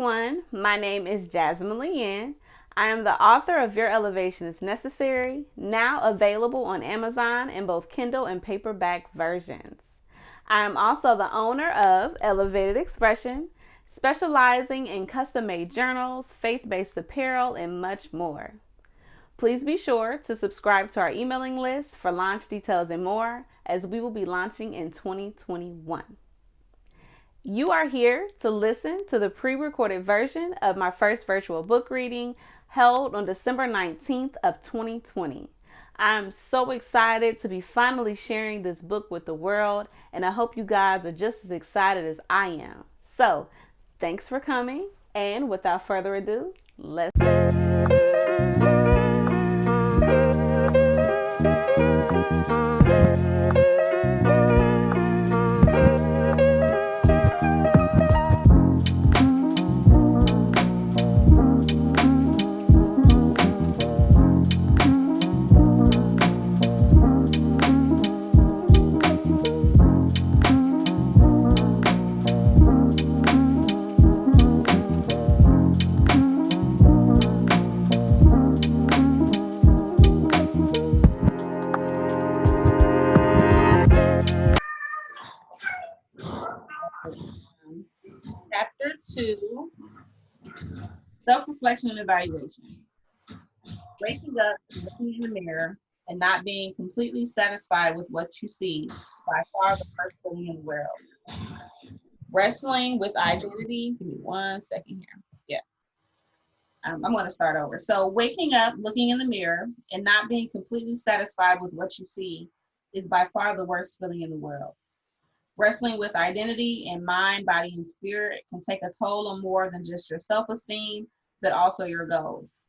everyone. My name is Jasmine Leeann. I am the author of Your Elevation is Necessary, now available on Amazon in both Kindle and paperback versions. I am also the owner of Elevated Expression, specializing in custom-made journals, faith-based apparel, and much more. Please be sure to subscribe to our emailing list for launch details and more, as we will be launching in 2021. You are here to listen to the pre-recorded version of my first virtual book reading held on December 19th of 2020. I'm so excited to be finally sharing this book with the world, and I hope you guys are just as excited as I am. So, thanks for coming, and without further ado, let's Chapter 2, Self-Reflection and Evaluation. Waking up, looking in the mirror, and not being completely satisfied with what you see, by far the worst feeling in the world. Wrestling with identity. Give me 1 second here. Yeah. I'm going to start over. So waking up, looking in the mirror, and not being completely satisfied with what you see is by far the worst feeling in the world. Wrestling with identity in mind, body, and spirit can take a toll on more than just your self-esteem, but also your goals.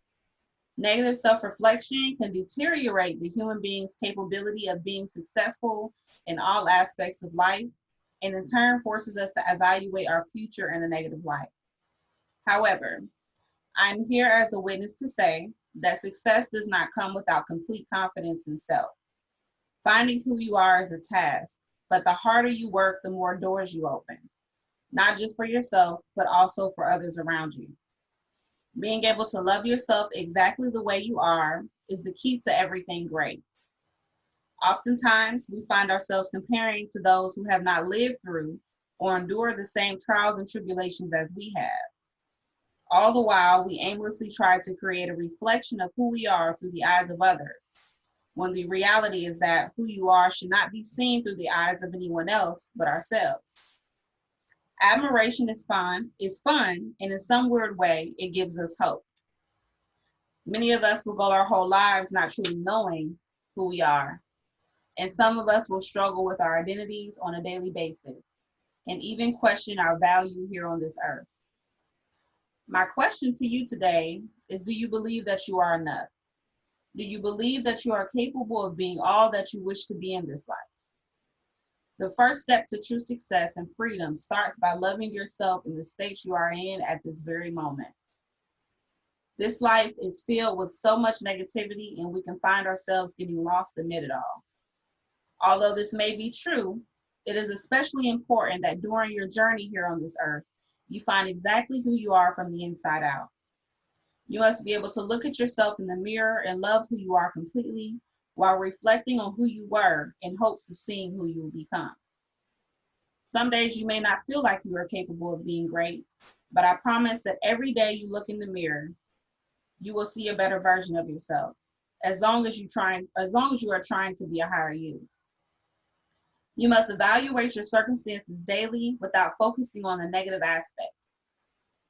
Negative self-reflection can deteriorate the human being's capability of being successful in all aspects of life, and in turn forces us to evaluate our future in a negative light. However, I'm here as a witness to say that success does not come without complete confidence in self. Finding who you are is a task, but the harder you work, the more doors you open, not just for yourself, but also for others around you. Being able to love yourself exactly the way you are is the key to everything great. Oftentimes, we find ourselves comparing to those who have not lived through or endured the same trials and tribulations as we have. All the while, we aimlessly try to create a reflection of who we are through the eyes of others, when the reality is that who you are should not be seen through the eyes of anyone else but ourselves. Admiration is fun, and in some weird way, it gives us hope. Many of us will go our whole lives not truly knowing who we are, and some of us will struggle with our identities on a daily basis, and even question our value here on this earth. My question to you today is, do you believe that you are enough? Do you believe that you are capable of being all that you wish to be in this life? The first step to true success and freedom starts by loving yourself in the state you are in at this very moment. This life is filled with so much negativity, and we can find ourselves getting lost amid it all. Although this may be true, it is especially important that during your journey here on this earth, you find exactly who you are from the inside out. You must be able to look at yourself in the mirror and love who you are completely, while reflecting on who you were in hopes of seeing who you will become. Some days you may not feel like you are capable of being great, but I promise that every day you look in the mirror, you will see a better version of yourself, as long as you are trying to be a higher you. You must evaluate your circumstances daily without focusing on the negative aspects.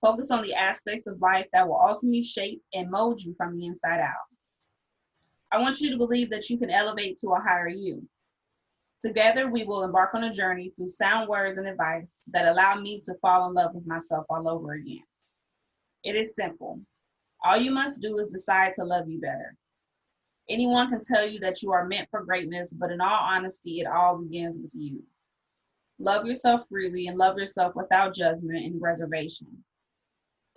Focus on the aspects of life that will ultimately shape and mold you from the inside out. I want you to believe that you can elevate to a higher you. Together, we will embark on a journey through sound words and advice that allow me to fall in love with myself all over again. It is simple. All you must do is decide to love you better. Anyone can tell you that you are meant for greatness, but in all honesty, it all begins with you. Love yourself freely and love yourself without judgment and reservation.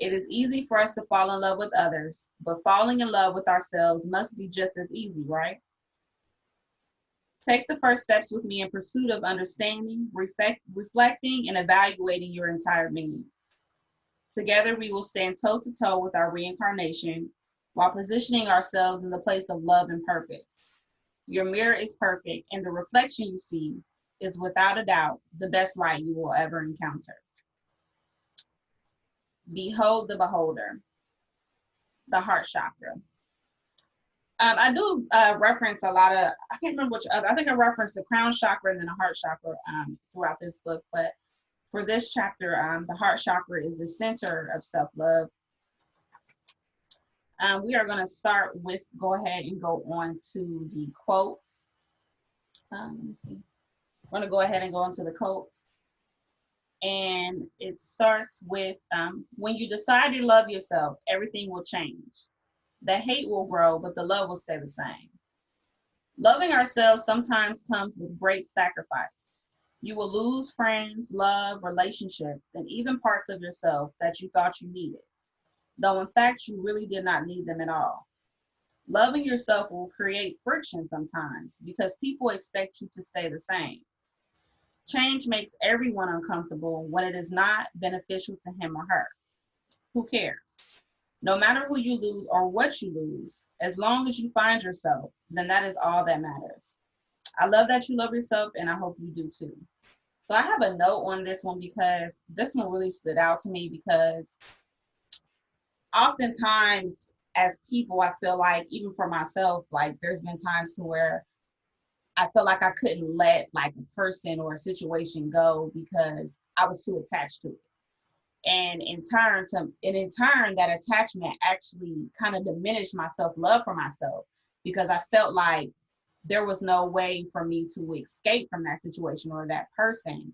It is easy for us to fall in love with others, but falling in love with ourselves must be just as easy, right? Take the first steps with me in pursuit of understanding, reflecting, and evaluating your entire being. Together, we will stand toe to toe with our reincarnation while positioning ourselves in the place of love and purpose. Your mirror is perfect, and the reflection you see is without a doubt the best light you will ever encounter. Behold the beholder, the heart chakra. I do reference a lot of, I can't remember which other, I think I referenced the crown chakra and then the heart chakra throughout this book. But for this chapter, the heart chakra is the center of self-love. We are going to start with, go ahead and go on to the quotes. Let me see. I'm going to go ahead and go into the quotes. And it starts with, when you decide to love yourself, everything will change. The hate will grow, but the love will stay the same. Loving ourselves sometimes comes with great sacrifice. You will lose friends, love, relationships, and even parts of yourself that you thought you needed, though in fact you really did not need them at all. Loving yourself will create friction sometimes because people expect you to stay the same. Change makes everyone uncomfortable when it is not beneficial to him or her. Who cares? No matter who you lose or what you lose, as long as you find yourself, then that is all that matters. I love that you love yourself, and I hope you do too. So I have a note on this one because this one really stood out to me, because oftentimes as people, I feel like, even for myself, like there's been times to where I feel like I couldn't let like a person or a situation go because I was too attached to it. And in turn, that attachment actually kind of diminished my self-love for myself, because I felt like there was no way for me to escape from that situation or that person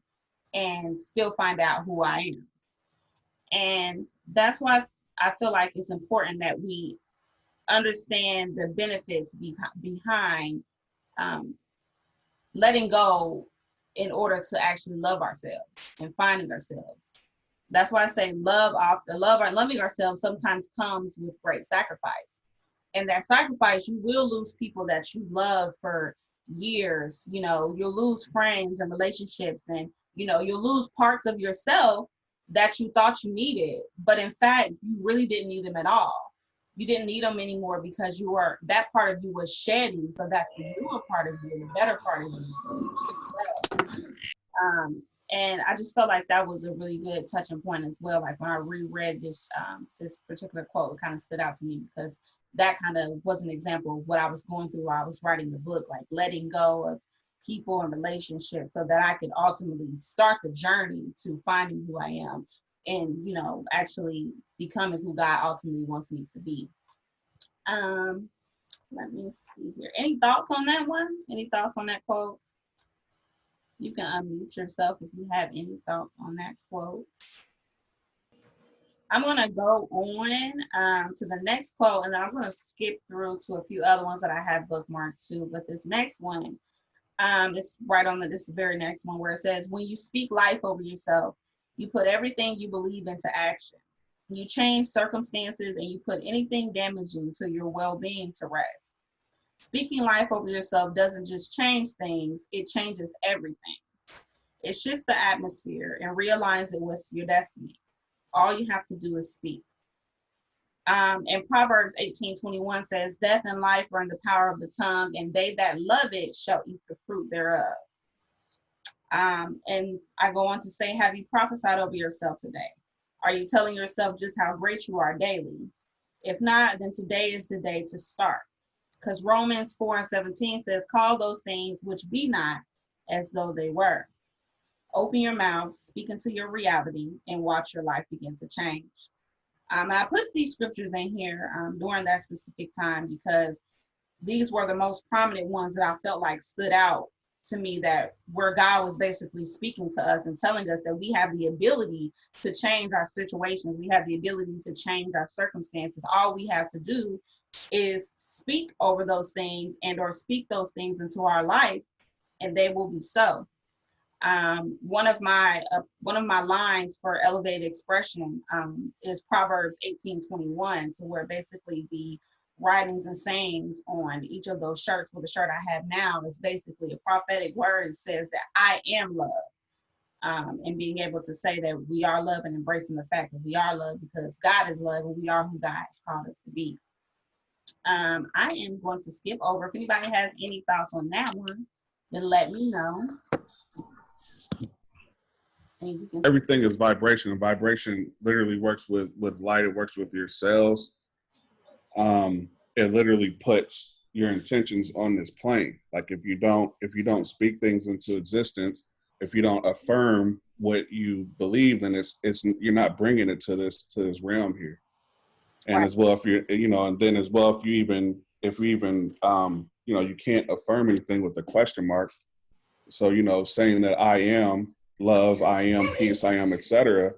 and still find out who I am. And that's why I feel like it's important that we understand the benefits behind um, letting go in order to actually love ourselves and finding ourselves. That's why I say loving ourselves sometimes comes with great sacrifice. And that sacrifice, you will lose people that you love for years. You know, you'll lose friends and relationships, and you'll lose parts of yourself that you thought you needed, but in fact you really didn't need them at all. You didn't need them anymore because that part of you was shedding so that the newer part of you, the better part of you. um, and I just felt like that was a really good touching point as well. Like when I reread this particular quote, it kind of stood out to me because that kind of was an example of what I was going through while I was writing the book, like letting go of people and relationships so that I could ultimately start the journey to finding who I am and, actually becoming who God ultimately wants me to be. Um, Let me see here. Any thoughts on that one? Any thoughts on that quote? You can unmute yourself if you have any thoughts on that quote. I'm going to go on to the next quote, and then I'm going to skip through to a few other ones that I have bookmarked too. But this next one, is right on this very next one, where it says, when you speak life over yourself, you put everything you believe into action. You change circumstances and you put anything damaging to your well-being to rest. Speaking life over yourself doesn't just change things, it changes everything. It shifts the atmosphere and realigns it with your destiny. All you have to do is speak. And Proverbs 18:21 says, death and life are in the power of the tongue, and they that love it shall eat the fruit thereof. And I go on to say, have you prophesied over yourself today? Are you telling yourself just how great you are daily? If not, then today is the day to start. Because Romans 4:17 says, call those things which be not as though they were. Open your mouth, speak into your reality, and watch your life begin to change. And I put these scriptures in here during that specific time because these were the most prominent ones that I felt like stood out to me, that where God was basically speaking to us and telling us that we have the ability to change our situations. We have the ability to change our circumstances. All we have to do is speak over those things and or speak those things into our life, and they will be so. One of my lines for elevated expression is Proverbs 18:21, to where basically the writings and sayings on each of those shirts, well, the shirt I have now is basically a prophetic word. It says that I am love. and being able to say that we are love and embracing the fact that we are love because God is love and we are who God has called us to be. I am going to skip over. If anybody has any thoughts on that one, then let me know. Everything is vibration, and vibration literally works with light. It works with your cells. It literally puts your intentions on this plane. Like if you don't speak things into existence, if you don't affirm what you believe, then it's you're not bringing it to this realm here. And Right. as well, if you're, and then as well, if you even you can't affirm anything with a question mark. So, saying that I am love, I am peace, I am, etc.,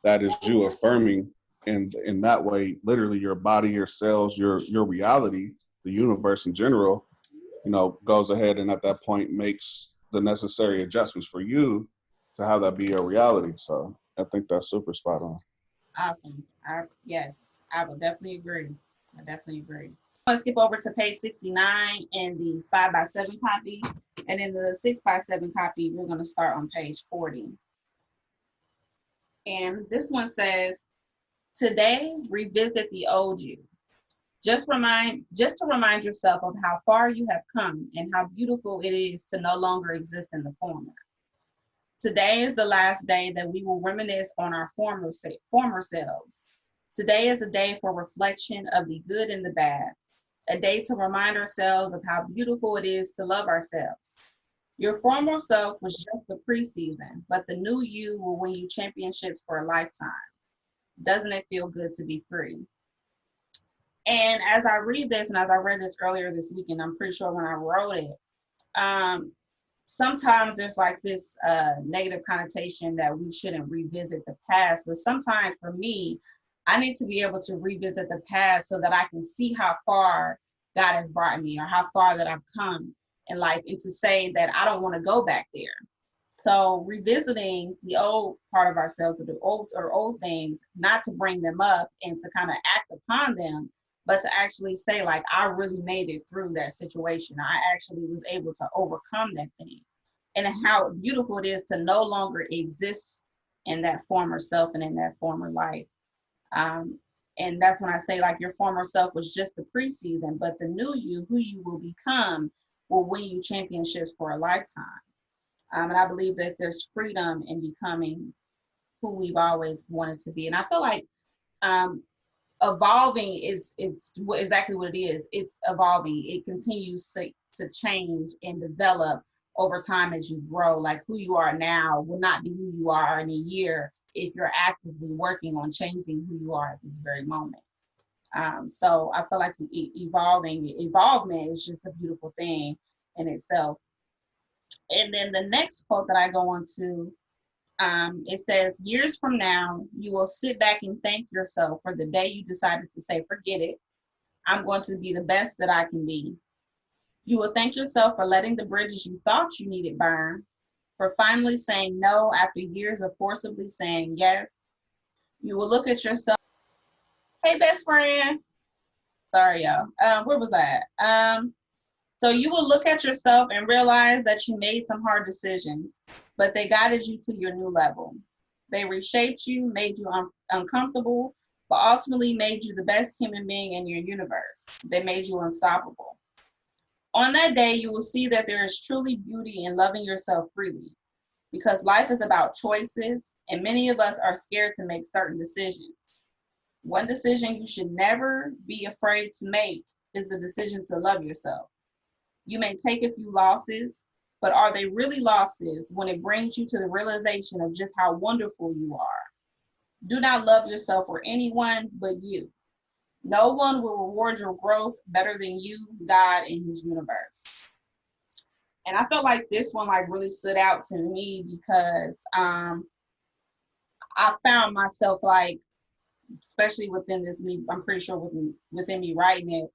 that is you affirming. And in that way, literally your body, your cells, your reality, the universe in general, goes ahead and at that point makes the necessary adjustments for you to have that be your reality. So I think that's super spot on. Awesome. Yes, I would definitely agree. I definitely agree. I'm going to skip over to page 69 in the 5x7 copy. And in the 6x7 copy, we're going to start on page 40. And this one says, today, revisit the old you. Just to remind yourself of how far you have come and how beautiful it is to no longer exist in the former. Today is the last day that we will reminisce on our former selves. Today is a day for reflection of the good and the bad, a day to remind ourselves of how beautiful it is to love ourselves. Your former self was just the preseason, but the new you will win you championships for a lifetime. Doesn't it feel good to be free? And as I read this, and as I read this earlier this weekend, I'm pretty sure when I wrote it, sometimes there's like this negative connotation that we shouldn't revisit the past. But sometimes for me, I need to be able to revisit the past so that I can see how far God has brought me or how far that I've come in life, and to say that I don't want to go back there. So revisiting the old part of ourselves or the old things, not to bring them up and to kind of act upon them, but to actually say, like, I really made it through that situation. I actually was able to overcome that thing. And how beautiful it is to no longer exist in that former self and in that former life. And that's when I say, like, your former self was just the preseason, but the new you, who you will become, will win you championships for a lifetime. And I believe that there's freedom in becoming who we've always wanted to be. And I feel like evolving it's exactly what it is. It's evolving. It continues to change and develop over time as you grow. Like, who you are now will not be who you are in a year if you're actively working on changing who you are at this very moment. So I feel like evolvement is just a beautiful thing in itself. And then the next quote that I go on to, it says, years from now, you will sit back and thank yourself for the day you decided to say, forget it. I'm going to be the best that I can be. You will thank yourself for letting the bridges you thought you needed burn, for finally saying no after years of forcibly saying yes. You will look at yourself. Hey, best friend. Sorry, y'all. Where was I at? So you will look at yourself and realize that you made some hard decisions, but they guided you to your new level. They reshaped you, made you uncomfortable, but ultimately made you the best human being in your universe. They made you unstoppable. On that day, you will see that there is truly beauty in loving yourself freely, because life is about choices, and many of us are scared to make certain decisions. One decision you should never be afraid to make is the decision to love yourself. You may take a few losses, but are they really losses when it brings you to the realization of just how wonderful you are? Do not love yourself or anyone but you. No one will reward your growth better than you, God, and his universe. And I felt like this one like really stood out to me because I found myself like, especially within this me, I'm pretty sure within me writing it,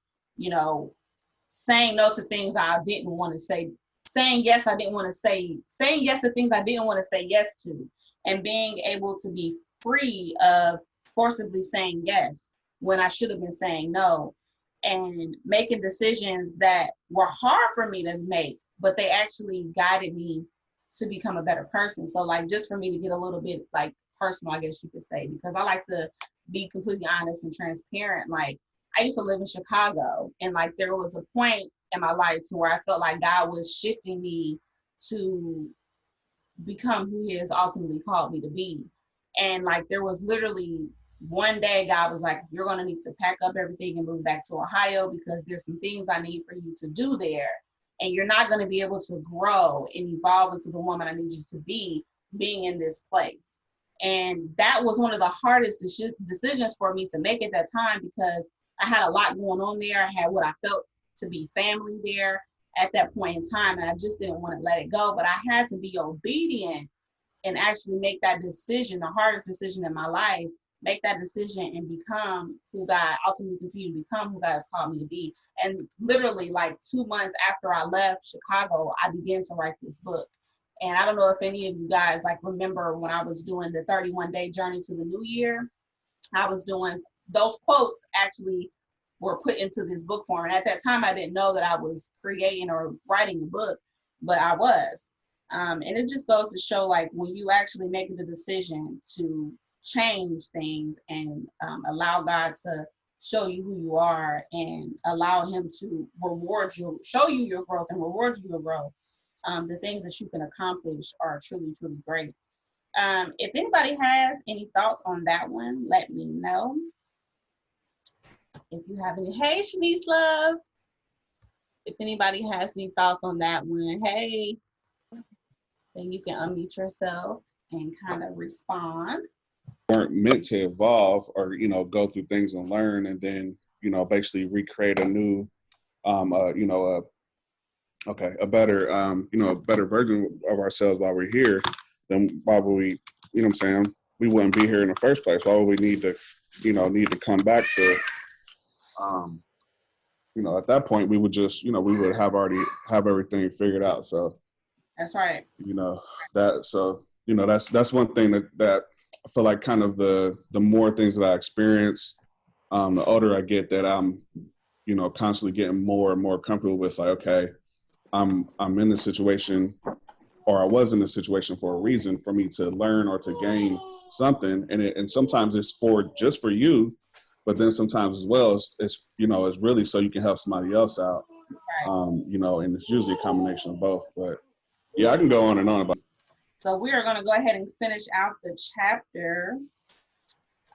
saying no to things I didn't want to say, saying yes I didn't want to say, saying yes to things I didn't want to say yes to, and being able to be free of forcibly saying yes when I should have been saying no, and making decisions that were hard for me to make, but they actually guided me to become a better person. So like, just for me to get a little bit like personal, I guess you could say, because I like to be completely honest and transparent. Like, I used to live in Chicago, and like there was a point in my life to where I felt like God was shifting me to become who he has ultimately called me to be. And like there was literally one day God was like, you're gonna need to pack up everything and move back to Ohio because there's some things I need for you to do there. And you're not gonna be able to grow and evolve into the woman I need you to be being in this place. And that was one of the hardest decisions for me to make at that time, because I had a lot going on there. I had what I felt to be family there at that point in time, and I just didn't want to let it go. But I had to be obedient and actually make that decision, the hardest decision in my life, make that decision and become who God, ultimately continue to become who God has called me to be. And literally like 2 months after I left Chicago, I began to write this book. And I don't know if any of you guys like remember when I was doing the 31-day journey to the new year, I was doing those quotes actually were put into this book form. And at that time, I didn't know that I was creating or writing a book, but I was. And it just goes to show, like, when you actually make the decision to change things and allow God to show you who you are and allow him to reward you, show you your growth and reward you your growth, the things that you can accomplish are truly, truly great. If anybody has any thoughts on that one, let me know. If you have any, hey, Shanice Love. If anybody has any thoughts on that one, hey, then you can unmute yourself and kind of respond. Weren't meant to evolve or, you know, go through things and learn and then, you know, basically recreate a new, you know, a better, you know, a better version of ourselves while we're here. Then why would we, you know what I'm saying? We wouldn't be here in the first place. Why would we need to, you know, come back to, you know, at that point we would just, you know, we would have already have everything figured out. So that's right. You know, that, so, you know, that's one thing that I feel like kind of the more things that I experience, the older I get, that I'm, you know, constantly getting more and more comfortable with, like, okay, I'm in this situation, or I was in this situation for a reason, for me to learn or to gain something. And sometimes it's just for you, but then sometimes as well, it's you know, it's really so you can help somebody else out. Right. You know, and it's usually a combination of both. But yeah, I can go on and on about. So we are going to go ahead and finish out the chapter,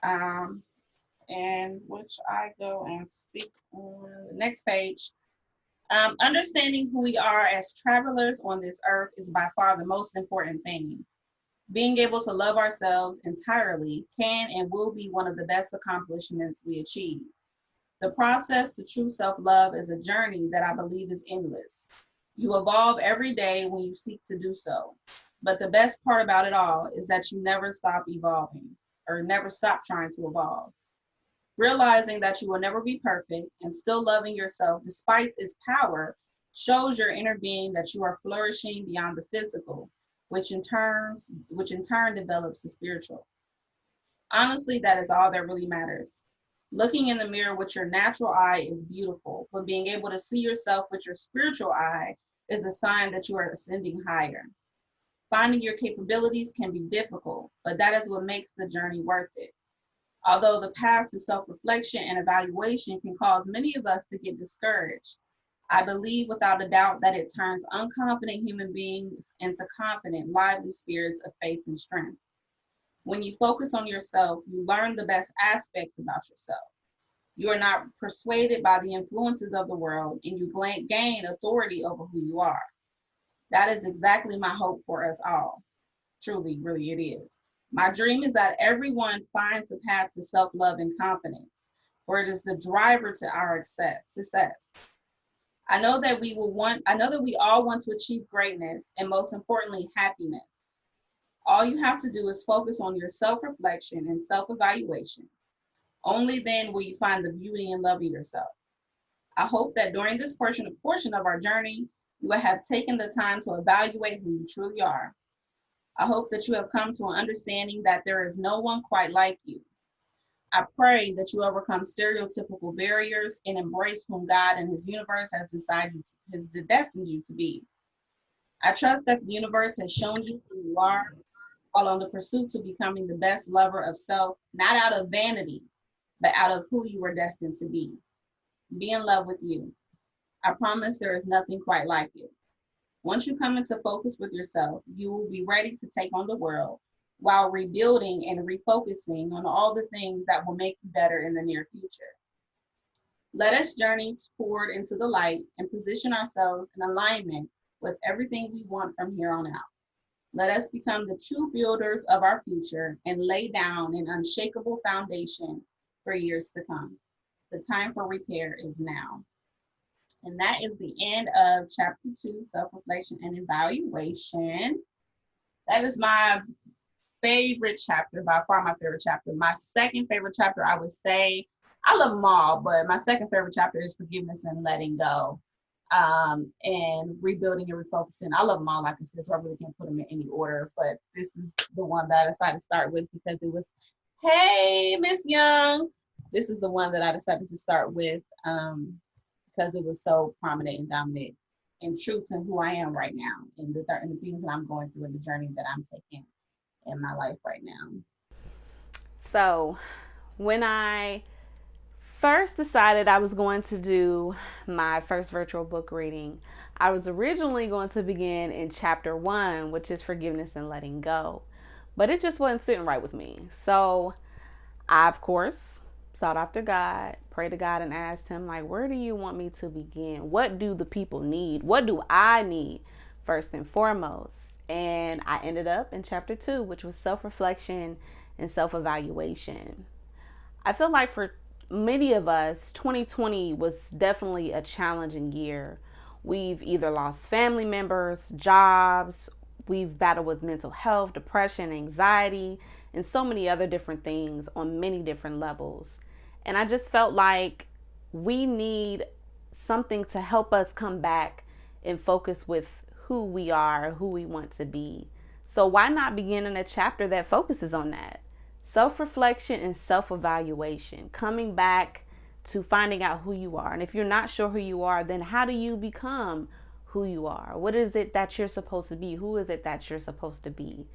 and which I go and speak on the next page. Understanding who we are as travelers on this earth is by far the most important thing. Being able to love ourselves entirely can and will be one of the best accomplishments we achieve. The process to true self-love is a journey that I believe is endless. You evolve every day when you seek to do so. But the best part about it all is that you never stop evolving, or never stop trying to evolve. Realizing that you will never be perfect and still loving yourself despite its power shows your inner being that you are flourishing beyond the physical, which in turn develops the spiritual. Honestly, that is all that really matters. Looking in the mirror with your natural eye is beautiful, but being able to see yourself with your spiritual eye is a sign that you are ascending higher. Finding your capabilities can be difficult, but that is what makes the journey worth it. Although the path to self-reflection and evaluation can cause many of us to get discouraged, I believe without a doubt that it turns unconfident human beings into confident, lively spirits of faith and strength. When you focus on yourself, you learn the best aspects about yourself. You are not persuaded by the influences of the world, and you gain authority over who you are. That is exactly my hope for us all. Truly, really, it is. My dream is that everyone finds the path to self-love and confidence, for it is the driver to our success. I know that we all want to achieve greatness and, most importantly, happiness. All you have to do is focus on your self-reflection and self-evaluation. Only then will you find the beauty and love of yourself. I hope that during this portion of our journey, you will have taken the time to evaluate who you truly are. I hope that you have come to an understanding that there is no one quite like you. I pray that you overcome stereotypical barriers and embrace whom God and his universe has destined you to be. I trust that the universe has shown you who you are while on the pursuit to becoming the best lover of self, not out of vanity, but out of who you were destined to be. Be in love with you. I promise there is nothing quite like it. Once you come into focus with yourself, you will be ready to take on the world while rebuilding and refocusing on all the things that will make you better in the near future. Let us journey forward into the light and position ourselves in alignment with everything we want from here on out. Let us become the true builders of our future and lay down an unshakable foundation for years to come. The time for repair is now. And that is the end of chapter 2, self-reflection and evaluation. That is my favorite chapter, by far my favorite chapter. My second favorite chapter, I would say, I love them all, but my second favorite chapter is forgiveness and letting go, and rebuilding and refocusing. I love them all, like I said, so I really can't put them in any order, but this is the one that I decided to start with because it was, hey, Miss Young. This is the one that I decided to start with because it was so prominent and dominant and true to who I am right now and the things that I'm going through and the journey that I'm taking in my life right now. So, when I first decided I was going to do my first virtual book reading, I was originally going to begin in chapter 1, which is forgiveness and letting go. But it just wasn't sitting right with me. So, I, of course, sought after God, prayed to God, and asked Him, like, where do you want me to begin? What do the people need? What do I need first and foremost? And I ended up in chapter 2, which was self-reflection and self-evaluation. I feel like for many of us, 2020 was definitely a challenging year. We've either lost family members, jobs, we've battled with mental health, depression, anxiety, and so many other different things on many different levels. And I just felt like we need something to help us come back and focus with who we are, who we want to be. So why not begin in a chapter that focuses on that? Self-reflection and self-evaluation, coming back to finding out who you are. And if you're not sure who you are, then how do you become who you are? What is it that you're supposed to be? Who is it that you're supposed to be?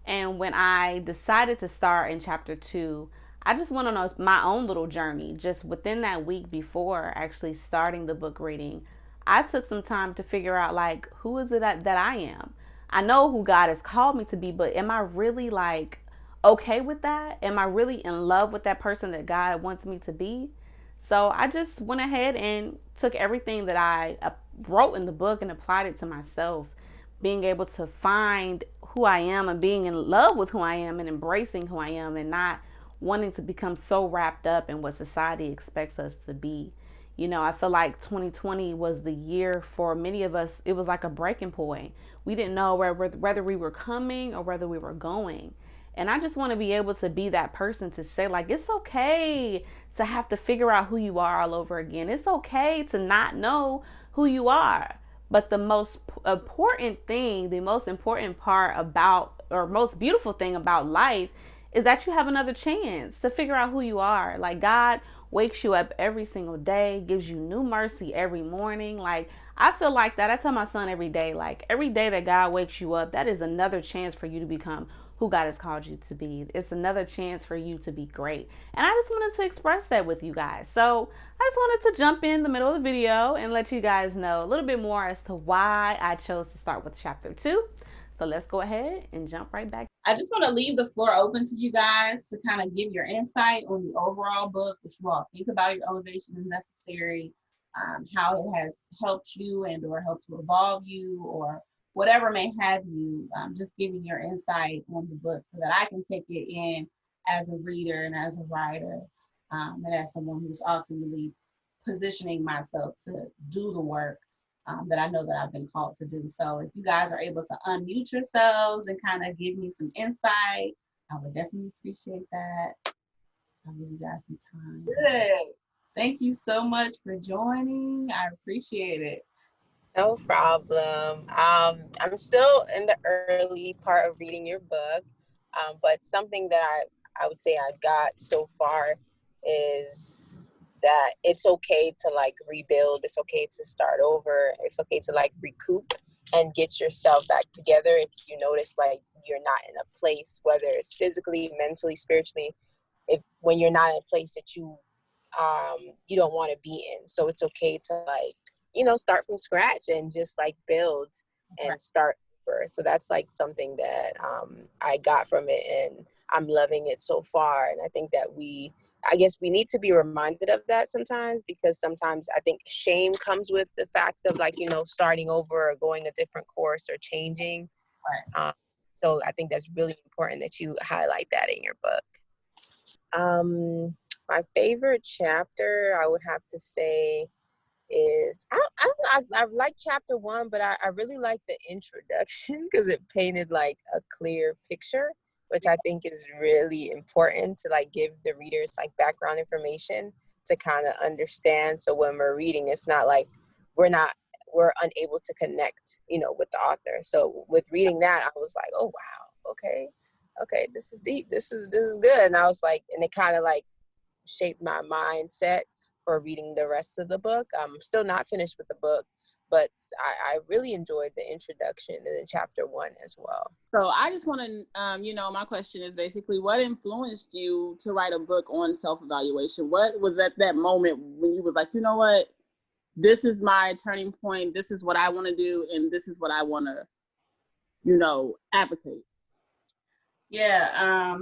And when I decided to start in chapter 2, I just went on my own little journey. Just within that week before actually starting the book reading, I took some time to figure out, like, who is it that I am? I know who God has called me to be, but am I really, like, okay with that? Am I really in love with that person that God wants me to be? So I just went ahead and took everything that I wrote in the book and applied it to myself, being able to find who I am and being in love with who I am and embracing who I am and not wanting to become so wrapped up in what society expects us to be. You know, I feel like 2020 was the year for many of us. It was like a breaking point. We didn't know whether we were coming or whether we were going. And I just want to be able to be that person to say, like, it's okay to have to figure out who you are all over again. It's okay to not know who you are. But the most important thing, the most important part about, or most beautiful thing about life is that you have another chance to figure out who you are. Like, God wakes you up every single day, gives you new mercy every morning. Like, I feel like that. I tell my son every day, like, every day that God wakes you up, that is another chance for you to become who God has called you to be. It's another chance for you to be great. And I just wanted to express that with you guys. So I just wanted to jump in the middle of the video and let you guys know a little bit more as to why I chose to start with chapter 2. So let's go ahead and jump right back. I just want to leave the floor open to you guys to kind of give your insight on the overall book, what you all think about your elevation is necessary, how it has helped you and or helped to evolve you, or whatever may have you, just giving your insight on the book so that I can take it in as a reader and as a writer, and as someone who's ultimately positioning myself to do the work that I know that I've been called to do. So if you guys are able to unmute yourselves and kind of give me some insight, I would definitely appreciate that. I'll give you guys some time. Good. Thank you so much for joining. I appreciate it. No problem. I'm still in the early part of reading your book, but something that I would say I got so far is that it's okay to like rebuild. It's okay to start over. It's okay to like recoup and get yourself back together if you notice like you're not in a place, whether it's physically, mentally, spiritually, if when you're not in a place that you don't want to be in. So it's okay to like, start from scratch and just like build and start over. So that's like something that I got from it, and I'm loving it so far. And I think that I guess we need to be reminded of that sometimes, because sometimes I think shame comes with the fact of like, starting over or going a different course or changing. Right. So I think that's really important that you highlight that in your book. My favorite chapter, I would have to say, is I like chapter 1, but I really like the introduction because it painted like a clear picture, which I think is really important to like give the readers like background information to kind of understand. So when we're reading, it's not like we're unable to connect, with the author. So with reading that, I was like, oh wow, okay, this is deep. This is good. And I was like, and it kind of like shaped my mindset for reading the rest of the book. I'm still not finished with the book, but I really enjoyed the introduction and then chapter 1 as well. So I just want to, my question is basically, what influenced you to write a book on self-evaluation? What was at that moment when you was like, you know what, this is my turning point, this is what I want to do, and this is what I want to, advocate? Yeah,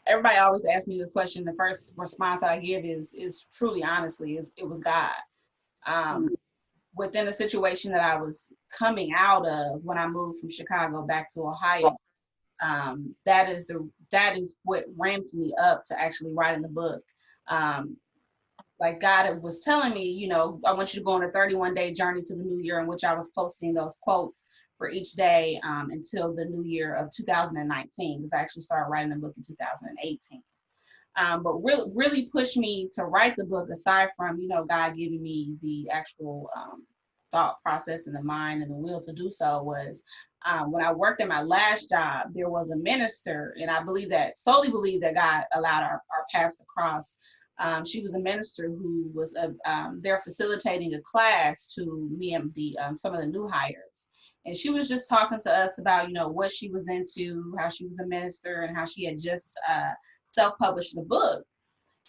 everybody always asks me this question. The first response that I give is truly, honestly, it was God. Within the situation that I was coming out of when I moved from Chicago back to Ohio, that is what ramped me up to actually writing the book. Like God was telling me, I want you to go on a 31-day journey to the new year, in which I was posting those quotes for each day until the new year of 2019, because I actually started writing the book in 2018. But really pushed me to write the book, aside from, God giving me the actual thought process and the mind and the will to do so, was when I worked at my last job, there was a minister, and I solely believe that God allowed our paths to cross. She was a minister who was there facilitating a class to me and some of the new hires. And she was just talking to us about, what she was into, how she was a minister, and how she had just self-published the book.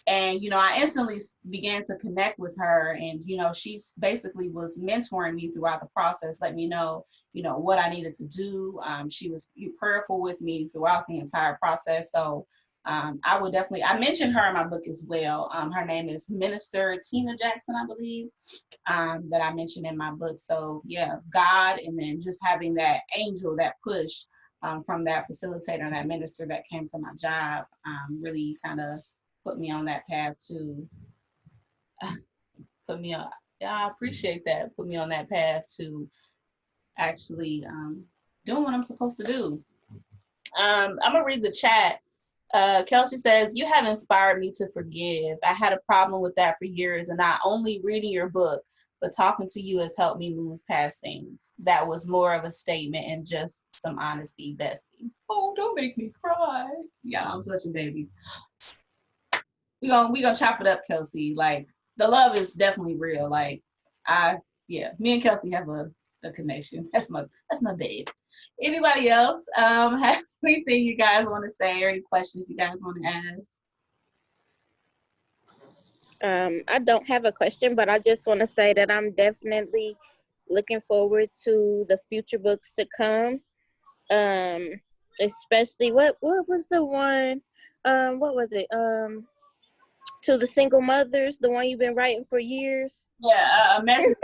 And, I instantly began to connect with her, and, she basically was mentoring me throughout the process, let me know, what I needed to do. She was prayerful with me throughout the entire process. So I mentioned her in my book as well. Her name is Minister Tina Jackson, I believe, that I mentioned in my book. So yeah, God, and then just having that angel, that push from that facilitator and that minister that came to my job, really kind of put me on that path to I appreciate that, put me on that path to actually doing what I'm supposed to do. I'm gonna read the chat. Kelsey says, you have inspired me to forgive. I had a problem with that for years, and not only reading your book, but talking to you has helped me move past things. That was more of a statement and just some honesty, bestie. Oh, don't make me cry. Yeah, I'm such a baby. We gonna chop it up, Kelsey. Like, the love is definitely real. Like, me and Kelsey have a connection. That's my babe. Anybody else have anything you guys want to say, or any questions you guys want to ask? I don't have a question, but I just want to say that I'm definitely looking forward to the future books to come. Especially what was the one? What was it? To the single mothers, the one you've been writing for years. Yeah, a message.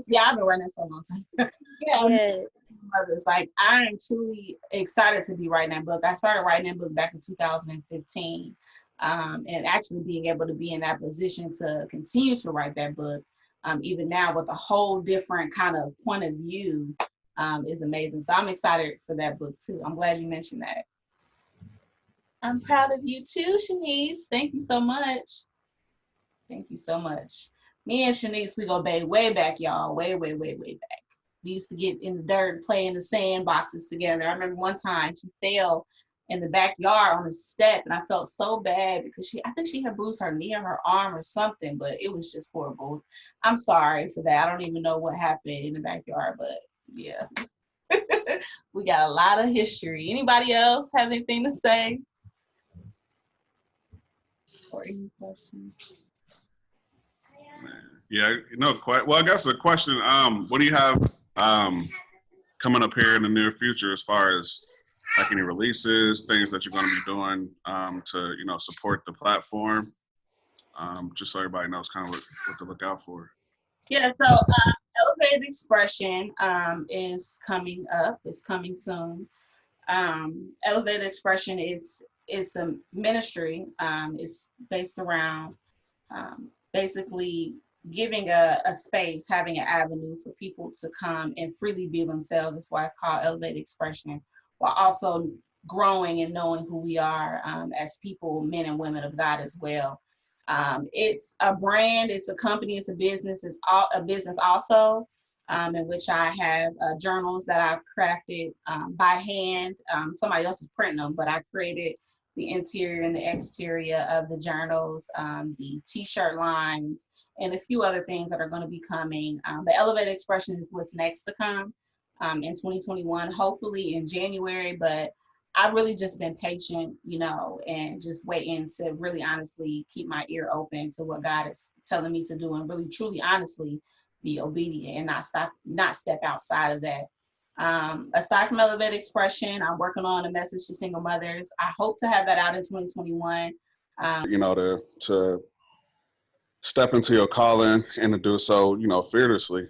Yeah, I've been writing for a long time. Yeah, yes. Mothers. Like, I am truly excited to be writing that book. I started writing that book back in 2015, and actually being able to be in that position to continue to write that book, even now with a whole different kind of point of view, is amazing. So I'm excited for that book too. I'm glad you mentioned that. I'm proud of you too, Shanice. Thank you so much. Thank you so much. Me and Shanice, we go way back, y'all. Way back. We used to get in the dirt, play in the sandboxes together. I remember one time she fell in the backyard on a step, and I felt so bad because I think she had bruised her knee or her arm or something, but it was just horrible. I'm sorry for that. I don't even know what happened in the backyard, but Yeah. We got a lot of history. Anybody else have anything to say? Or any questions? Yeah, well, I guess the question, what do you have coming up here in the near future as far as like any releases, things that you're going to be doing to, support the platform, just so everybody knows kind of what to look out for. Yeah, so Elevated Expression is coming up. It's coming soon. Elevated Expression is a ministry. It's based around basically giving a space, having an avenue for people to come and freely be themselves. That's why it's called Elevated Expression, while also growing and knowing who we are as people, men and women of God as well. It's a brand, it's a company, it's a business, it's a business also, in which I have journals that I've crafted by hand. Somebody else is printing them, but I created the interior and the exterior of the journals, the t-shirt lines, and a few other things that are going to be coming. The Elevated Expression is what's next to come in 2021, hopefully in January, but I've really just been patient, and just waiting to really honestly keep my ear open to what God is telling me to do, and really truly honestly be obedient and not step outside of that. Aside from Elevated Expression, I'm working on a message to single mothers. I hope to have that out in 2021. To step into your calling and to do so, fearlessly,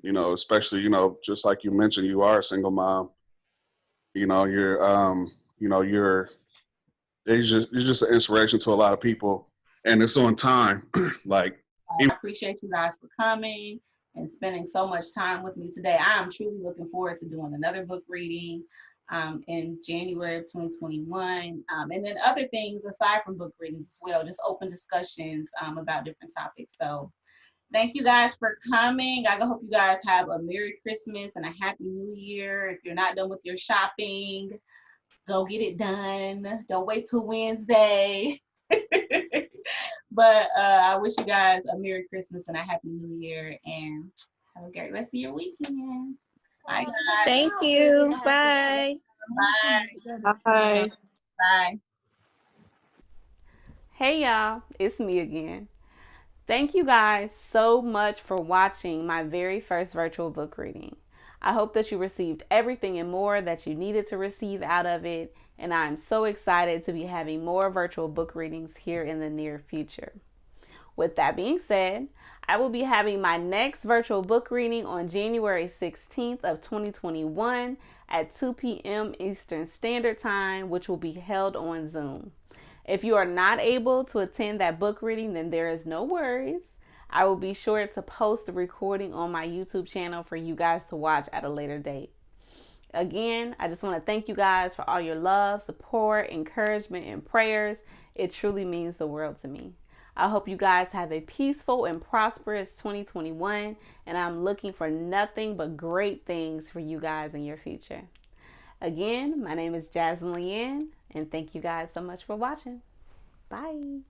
especially, just like you mentioned, you are a single mom. It's just an inspiration to a lot of people, and it's on time. I appreciate you guys for coming and spending so much time with me today. I am truly looking forward to doing another book reading in January of 2021. And then other things aside from book readings as well, just open discussions about different topics. So thank you guys for coming. I hope you guys have a Merry Christmas and a Happy New Year. If you're not done with your shopping, go get it done. Don't wait till Wednesday. But I wish you guys a Merry Christmas and a Happy New Year, and have a great rest of your weekend. Bye, guys. Thank you. Bye. Bye. Bye. Bye. Hey y'all, it's me again. Thank you guys so much for watching my very first virtual book reading. I hope that you received everything and more that you needed to receive out of it, and I'm so excited to be having more virtual book readings here in the near future. With that being said, I will be having my next virtual book reading on January 16th of 2021 at 2 p.m. Eastern Standard Time, which will be held on Zoom. If you are not able to attend that book reading, then there is no worries. I will be sure to post the recording on my YouTube channel for you guys to watch at a later date. Again, I just want to thank you guys for all your love, support, encouragement, and prayers. It truly means the world to me. I hope you guys have a peaceful and prosperous 2021, and I'm looking for nothing but great things for you guys in your future. Again, my name is Jasmine Leeann, and thank you guys so much for watching. Bye.